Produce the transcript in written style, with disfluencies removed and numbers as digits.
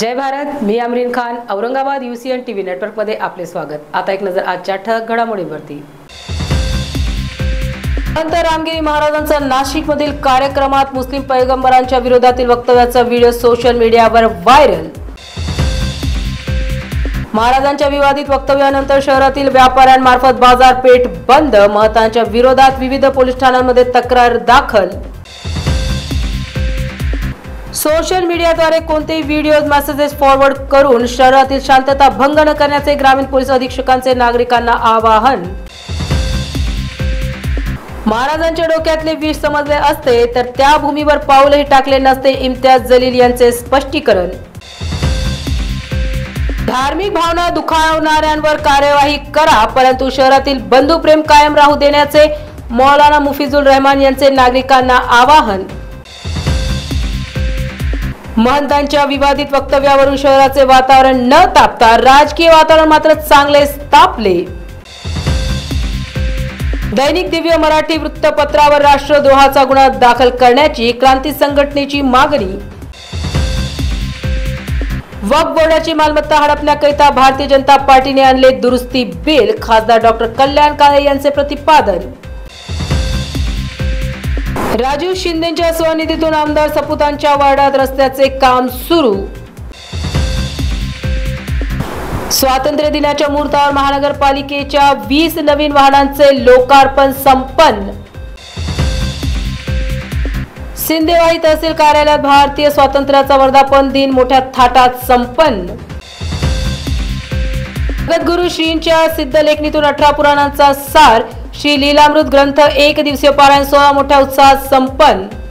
जय भारत। मी Amreen Khan. Aurangabad UCN TV network मध्ये आपले स्वागत। आता एक नजर आजच्या ठळक घडामोडींवरती। संत रामगिरी महाराजांचा नाशिक मधील कार्यक्रमात मुस्लिम पैगंबरांच्या विरोधातील वक्तव्याचा व्हिडिओ सोशल मीडियावर व्हायरल। महाराजांच्या विवादित वक्तव्यानंतर शहरातील व्यापाऱ्यांमार्फत बाजारपेठ बंद। महतांच्या विरोधात विविध पोलीस ठाण्यांमध्ये तक्रार दाखल। सोशल मीडियाद्वारे कोणतेही व्हिडिओज मेसेजेस फॉरवर्ड करून शहरातील शांतता भंग न करण्याचे ग्रामीण पोलीस अधीक्षकांचे नागरिकांना आवाहन। महाराजांच्या डोक्यातले विष समजले असते तर त्या भूमीवर पाऊलही टाकले नसते, इम्तियाज जलील यांचे स्पष्टीकरण। धार्मिक भावना दुखावणाऱ्यांवर कार्यवाही करा, परंतु शहरातील बंधुप्रेम कायम राहू देण्याचे मौलाना मुफिजुल रहमान यांचे नागरिकांना आवाहन। महंतांच्या विवादित वक्तव्यावरून शहराचे वातावरण न तापता राजकीय वातावरण मात्र चांगलेच तापले। दैनिक दिव्य मराठी वृत्तपत्रावर राष्ट्रद्रोहाचा गुन्हा दाखल करण्याची क्रांती संघटनेची मागणी। वक्फ बोर्डाची मालमत्ता हडपण्याकरिता भारतीय जनता पार्टीने आणले दुरुस्ती बिल, खासदार डॉक्टर कल्याण काळे यांचे प्रतिपादन। राजू शिंदेच्या स्वनिधीतून आमदार सपुतांच्या वार्डात रस्त्याचे काम सुरू। स्वातंत्र्य दिनाच्या मुहूर्तावर महानगरपालिकेच्या 20 नवीन वाहनांचे लोकार्पण संपन्न। सिंदेवाही तहसील कार्यालयात भारतीय स्वातंत्र्याचा वर्धापन दिन मोठ्या थाटात संपन्न। जगद्गुरु श्रींच्या सिद्धलेखनीतून 18 पुराणांचा सार श्री लीलामृत ग्रंथ 1 दिवसीय पारायण सोहळा मोठ्या उत्साहात संपन्न।